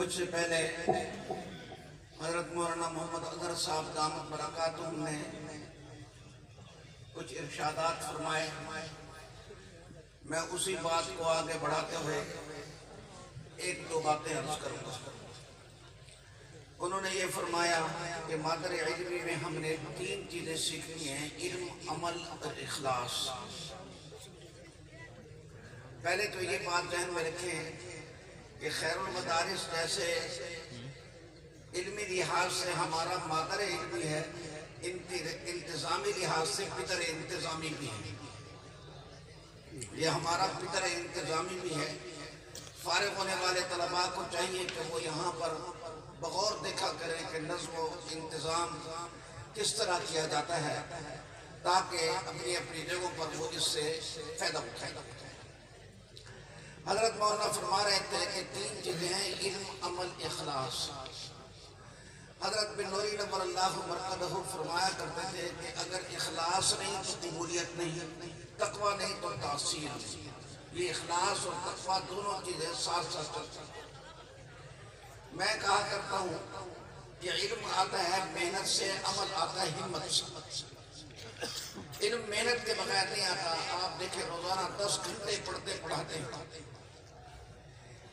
مجھ سے پہلے حضرت مولانا محمد اظہر صاحب دامت برکاتہم نے کچھ ارشادات فرمائے. میں اسی بات کو آگے بڑھاتے ہوئے ایک دو باتیں عرض کروں گا. انہوں نے یہ فرمایا کہ مادر علمی میں ہم نے 3 چیزیں سیکھنی ہیں: علم، عمل اور اخلاص. پہلے تو یہ بات ذہن میں رکھیں کہ خیر المدارس جیسے علمی لحاظ سے ہمارا مادر علمی ہے، انتظامی لحاظ سے پدر انتظامی بھی ہے. یہ ہمارا پدر انتظامی بھی ہے. فارغ ہونے والے طلباء کو چاہیے کہ وہ یہاں پر بغور دیکھا کریں کہ نظم و انتظام کس طرح کیا جاتا ہے، تاکہ اپنی اپنی جگہوں پر وہ اس سے فائدہ اٹھائیں. حضرت مولانا فرما رہے تھے کہ 3 چیزیں ہیں: علم، عمل، اخلاص. حضرت بن نوری نور اللہ مرقدہ فرمایا کرتے تھے کہ اگر اخلاص نہیں تو قبولیت نہیں، تقوی نہیں تو تاثیر نہیں. یہ اخلاص اور تقوی دونوں چیزیں ساتھ ساتھ چلتی ہیں. میں کہا کرتا ہوں کہ علم آتا ہے محنت سے، عمل آتا ہے ہمت سے. علم محنت کے بغیر نہیں آتا. آپ دیکھیں روزانہ 10 گھنٹے پڑھتے پڑھاتے ہیں،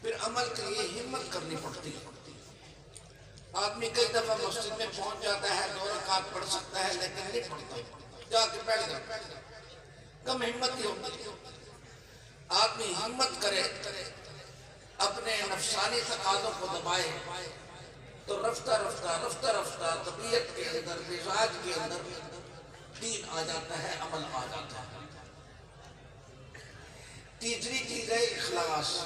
پھر عمل کے لیے ہمت کرنی پڑتی ہے. آدمی کئی دفعہ مسجد میں پہنچ جاتا ہے، 2 رکعت پڑھ سکتا ہے، لیکن نہیں پڑھتا، جا کے بیٹھ جاتا ہے. کم ہمت ہی ہوتی ہے. آدمی ہمت کرے، اپنے نفسانی تقاضوں کو دبائے، تو رفتہ رفتہ طبیعت کے اندر، مزاج کے اندر دین آ جاتا ہے، عمل آ جاتا ہے. تیسری چیز ہے اخلاص.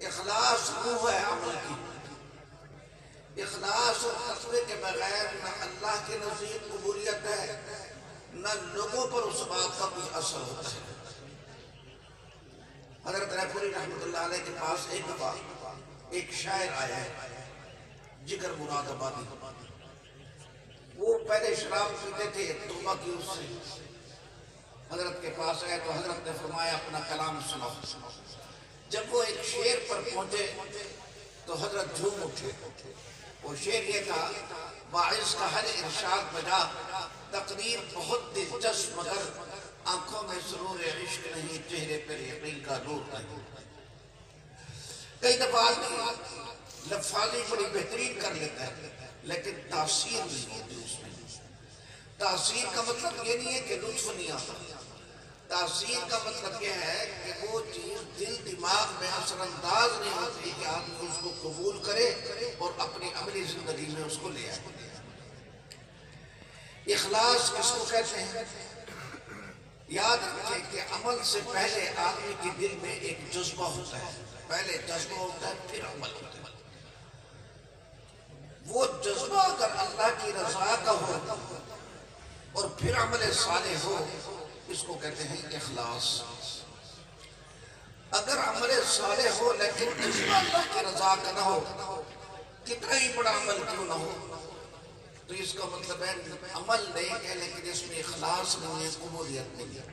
اخلاص روح ہے عمل کی. اخلاص اور تقوی کے بغیر نہ اللہ کے نزدیک قبولیت ہے، نہ لوگوں پر اس بات کا کوئی اثر ہوتا ہے. حضرت رائے رحمۃ اللہ علیہ کے پاس ایک دفعہ ایک شاعر آیا ہے، جگر مراد آبادی. وہ پہلے شراب پیتے تھے، توبہ کی اس سے. حضرت کے پاس آئے تو حضرت نے فرمایا اپنا کلام سناؤ. جب وہ ایک شعر پر پہنچے تو حضرت جھوم اٹھے. وہ شعر یہ تھا: واعظ کا ہر ارشاد بجا، تقریر بہت دلچسپ مگر آنکھوں میں سرور عشق نہیں، چہرے پر یقین کا نور نہیں. کئی دفعہ آدمی لفاظی بڑی بہترین کر لیتا ہے، لیکن تاثیر نہیں ہوتی اس میں. تاثیر کا مطلب یہ نہیں ہے کہ لطف نہیں آتا. تاثیر کا مطلب یہ ہے کہ وہ چیز دل دماغ میں اثر انداز نہیں ہوتی کہ آدمی اس کو قبول کرے اور اپنی عملی زندگی میں اس کو لے آئے. اخلاص کس کو کہتے ہیں؟ یاد رکھیں کہ عمل سے پہلے آدمی کے دل میں ایک جذبہ ہوتا ہے. پہلے جذبہ ہوتا ہے، پھر عمل ہوتا ہے. وہ جذبہ اگر اللہ کی رضا کا ہو اور پھر عمل صالح ہو، اس کو کہتے ہیں اخلاص. اگر عمل صالح ہو لیکن جذبہ اللہ کی رضا کا نہ ہو، کتنا ہی بڑا عمل کیوں نہ ہو، تو اس کا مطلب ہے عمل نہیں ہے لیکن اس میں اخلاص نہیں ہے، قبولیت نہیں ہے.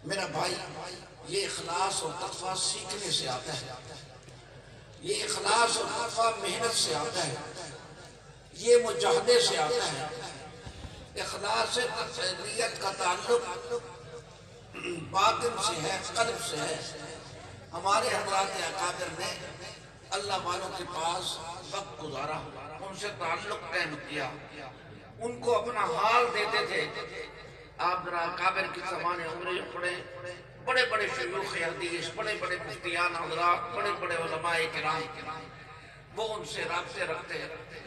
میرا بھائی، یہ اخلاص اور تقویٰ سیکھنے سے آتا ہے. یہ اخلاص اور تقویٰ محنت سے آتا ہے. یہ مجاہدے سے آتا ہے. اخلاص سے نیت کا تعلق باطن سے ہے، قلب سے ہے. ہمارے حضرات اکابر نے اللہ والوں کے پاس وقت گزارا، ان سے تعلق قائم کیا، ان کو اپنا حال دیتے تھے. آپ ذرا اکابر کی زمانے عمریں پڑھیں، بڑے بڑے شیوخ حدیث، بڑے بڑے مفتیان حضرات، بڑے بڑے علماء کرام، وہ ان سے رابطے رکھتے ہیں.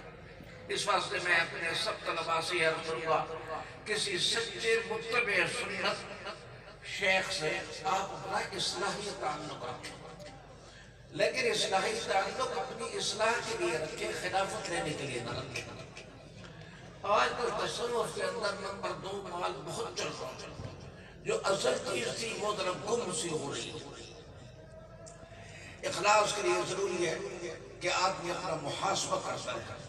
اس واسطے میں اپنے سب طلباء سے عرض کروں گا، کسی سچے متبع سنت شیخ سے آپ اپنا اصلاحی تعلق رکھیں، لیکن اصلاحی تعلق اپنی اصلاح کے لیے رکھیں، خلافت لینے کے لیے نہ رکھیں. آج کل تصوف کے اندر نمبر 2 مال بہت چل رہا ہے. جو اصل چیز تھی وہ ذرا گم سی ہو رہی ہے. اخلاص کے لیے ضروری ہے کہ آدمی اپنا محاسبہ کرتا ہے.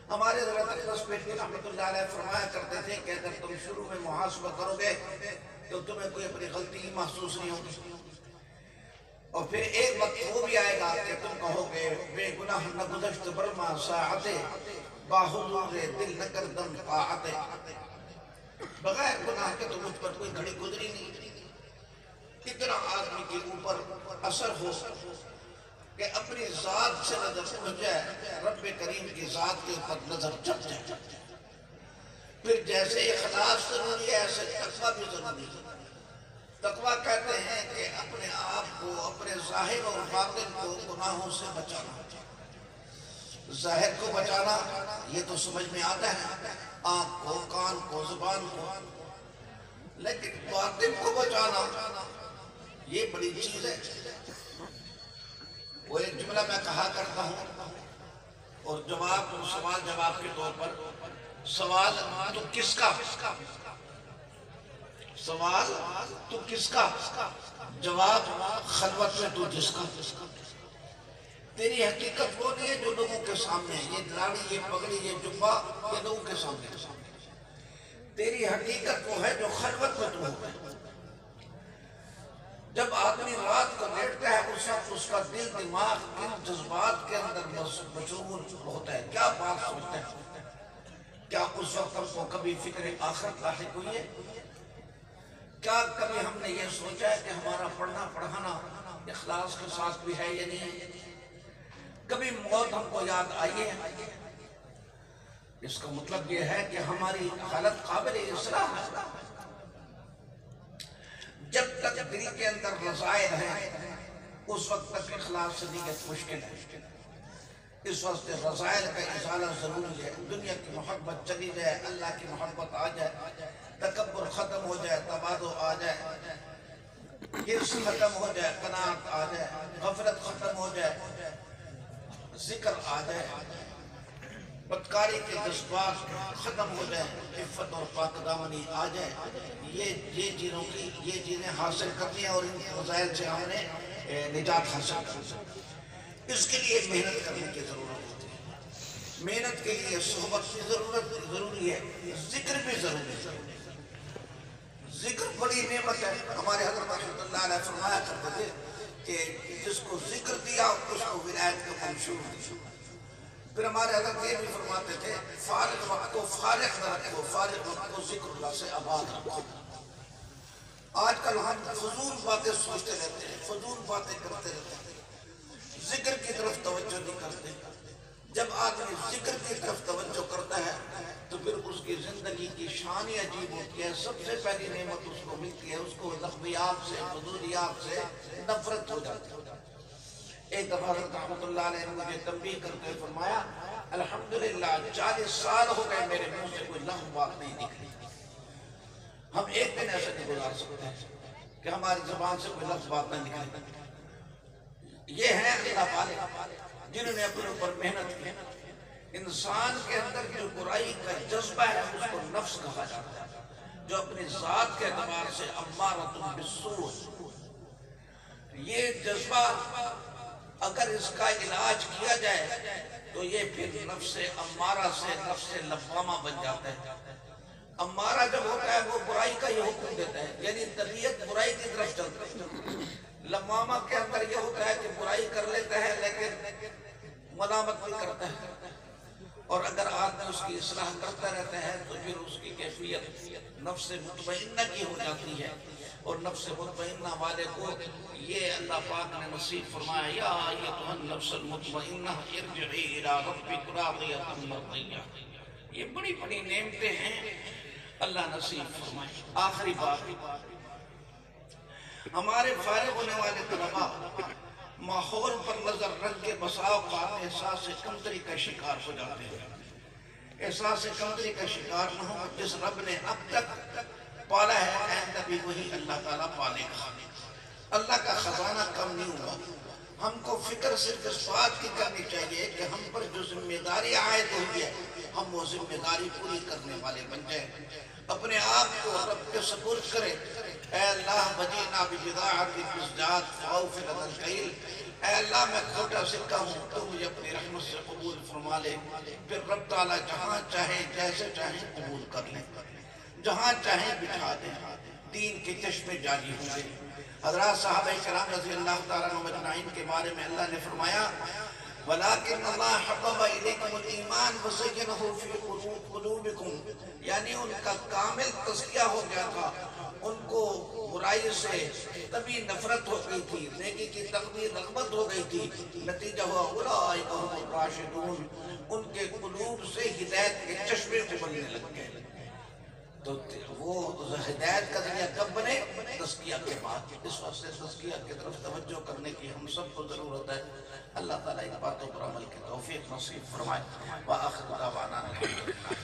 ہمارے حضرت اقدس پیٹی رحمۃ اللہ علیہ فرمایا کرتے تھے کہ اگر تم شروع میں محاسبہ کرو گے تو تمہیں کوئی اپنی غلطی محسوس نہیں ہوگی. اور پھر ایک وقت وہ بھی آئے گا کہ تم کہو گے بے گناہ نہ گزشت برما ساعتے باحضور دل نہ کردم طاعتے، بغیر گناہ کے تو مجھ پر کوئی گھڑی گزری نہیں۔ کتنا آدمی کے اوپر اثر ہو کہ اپنی ذات سے نظر اٹھ جائے، رب کریم کی ذات کے اوپر نظر چپ جائے۔ پھر جیسے اخلاص ضروری ہے ایسے تقویٰ بھی ضروری ہے۔ تقویٰ کہتے ہیں کہ اپنے آپ کو، اپنے ظاہر اور باطن کو گناہوں سے بچانا۔ ظاہر کو بچانا یہ تو سمجھ میں آتا ہے، آنکھ کو، کان کو، زبان کو، لیکن باطن کو بچانا یہ بڑی چیز ہے۔ وہ ایک جملہ میں کہا کرتا ہوں اور جواب سوال جواب کے طور پر، سوال تو کس کا، سوال تو کس کا، جواب خلوت میں تو جس کا۔ تیری حقیقت وہ نہیں ہے جو لوگوں کے سامنے ہے، یہ دراڑی، یہ پگڑی، یہ جبہ، یہ لوگوں کے سامنے ہے۔ تیری حقیقت وہ ہے جو خلوت میں تو ہوتا ہے۔ جب آدمی رات کو لیٹتا ہے اس وقت اس کا دل دماغ کن جذبات کے اندر مشغول ہوتا ہے، کیا بات سوچتا ہے؟ کیا اس وقت ہم کو کبھی فکر آخرت لاحق ہوئی ہے؟ کیا کبھی ہم نے یہ سوچا ہے کہ ہمارا پڑھنا پڑھانا اخلاص کے ساتھ بھی ہے یا نہیں؟ کبھی موت ہم کو یاد آئی ہے؟ اس کا مطلب یہ ہے کہ ہماری حالت قابل اصلاح ہے۔ جب تک دل کے اندر رضائل ہیں اس وقت تک اخلاص سے نیت مشکل ہے۔ اس وقت رضائل کا ازالہ ضروری ہے۔ دنیا کی محبت چلی جائے، اللہ کی محبت آ جائے، تکبر ختم ہو جائے، تواضع آ جائے، حرص ختم ہو جائے، قناعت آ جائے، غفلت ختم ہو جائے، ذکر آ جائے، بدکاری کے جذبات ختم ہو جائے، عفت اور پاک دامنی آ جائے، یہ چیزیں حاصل کرنی ہیں اور ان رضائل سے ہم نے نجات حاصل کرنی۔ اس کے لیے محنت کرنے کی ضرورت ہوتی ہے۔ محنت کے لیے صحبت کی ضروری ہے، ذکر بھی ضروری ہے۔ ذکر بڑی نعمت ہے۔ ہمارے حضرت رحمۃ اللہ علیہ فرمایا کرتے تھے کہ جس کو ذکر دیا اس کو ولایت کا منشور دیا۔ پھر ہمارے حضرت یہ بھی فرماتے تھے فارغ وقت کو فارغ نہ رکھو، فارغ وقت کو ذکر اللہ سے آباد رکھو۔ آج کل ہم فضول باتیں سوچتے رہتے ہیں، فضول باتیں کرتے رہتے ہیں، ذکر کی طرف توجہ نہیں کرتے۔ جب آدمی ذکر کی طرف توجہ کرتا ہے تو پھر اس کی زندگی کی شان ہی عجیب ہوتی ہے۔ سب سے پہلی نعمت اس کو ملتی ہے، اس کو لغویات سے، فضولیات سے نفرت ہو جاتی ہے۔ ایک دفعہ حضرت رحمۃ اللہ علیہ نے مجھے تنبیہ کرتے فرمایا، الحمدللہ 40 سال ہو گئے میرے منہ سے کوئی لغو بات نہیں نکلی۔ ہم ایک دن ایسا نہیں گزار سکتے کہ ہماری زبان سے کوئی لفظ بات نہ نکلے۔ یہ ہے اللہ والے جنہوں نے اپنے اوپر محنت کی۔ انسان کے اندر جو برائی کا جذبہ ہے اس کو نفس کہا جاتا ہے، جو اپنی ذات کے اعتبار سے امارۃ بالسوء، یہ جذبہ اگر اس کا علاج کیا جائے تو یہ پھر نفس امارہ سے نفس لوامہ بن جاتا ہے۔ امارہ جب ہوتا ہے وہ برائی کا یہ حکم دیتا ہے، یعنی طبیعت برائی کی طرف چلتی ہے۔ لوامہ کے اندر یہ ہوتا ہے کہ برائی کر لیتا ہے لیکن ملامت بھی کرتا ہے، اور اگر آدمی اس کی اصلاح کرتا رہتا ہے تو پھر اس کی کیفیت نفس مطمئنہ کی ہو جاتی ہے، اور نفس مطمئنہ والے کو یہ اللہ پاک نے نصیب فرمایا، یا ایتھا النفس المطمئنہ ارجعی الی ربک راضیۃ مرضیہ۔ یہ بڑی بڑی نعمتیں ہیں، اللہ نصیب فرمائے۔ آخری بات، ہمارے فارغ ہونے والے طلباء ماحول پر نظر رکھ کے بسا اوقات احساس کمتری کا شکار ہو جاتے ہیں۔ احساس کمتری کا شکار نہ ہو، جس رب نے اب تک پالا ہے آئندہ بھی وہی اللہ تعالیٰ پالے گا۔ اللہ کا خزانہ کم نہیں ہوا۔ ہم کو فکر صرف اس بات کی کرنی چاہیے کہ ہم پر جو ذمہ داری عائد ہوئی ہے ہم وہ ذمہ داری پوری کرنے والے بن جائیں، اپنے آپ کو رب کے سپرد کریں۔ اے اللہ بجینا ببضاعۃ مزجاۃ فاوف لنا الکیل، اے اللہ میں کھوٹا سکہ ہوں، تو مجھے اپنی رحمت سے قبول فرما لے۔ پھر رب تعالیٰ جہاں چاہیں جیسے چاہیں قبول کر لیں، جہاں چاہیں بٹھا دیں، دین کے چشمے جاری ہوں گے۔ حضرات صحابہ کرام رضی اللہ تعالیٰ عنہ مجمعین کے بارے میں اللہ نے فرمایا وَلَكِنَّ اللَّهَ حَبَّبَ إِلَيْكُمُ الْإِيمَانَ وَزَيَّنَهُ فِي قُلُوبِكُمْ، یعنی ان کا کامل تزکیہ ہو گیا تھا، ان کو برائی سے تبھی نفرت ہو گئی تھی، نیکی کی تقوی رغبت ہو گئی تھی، نتیجہ ہوا اولئک هم الراشدون، ان کے قلوب سے ہدایت کے چشمے بننے لگ گئے۔ تو وہ ہدایت کا ذریعہ کب بنے؟ تزکیہ کے بعد۔ اس واسطے تزکیہ کی طرف توجہ کرنے کی ہم سب کو ضرورت ہے۔ اللہ تعالیٰ ان باتوں پر عمل کی توفیق نصیب فرمائے۔ وآخر دعوانا الحمدللہ۔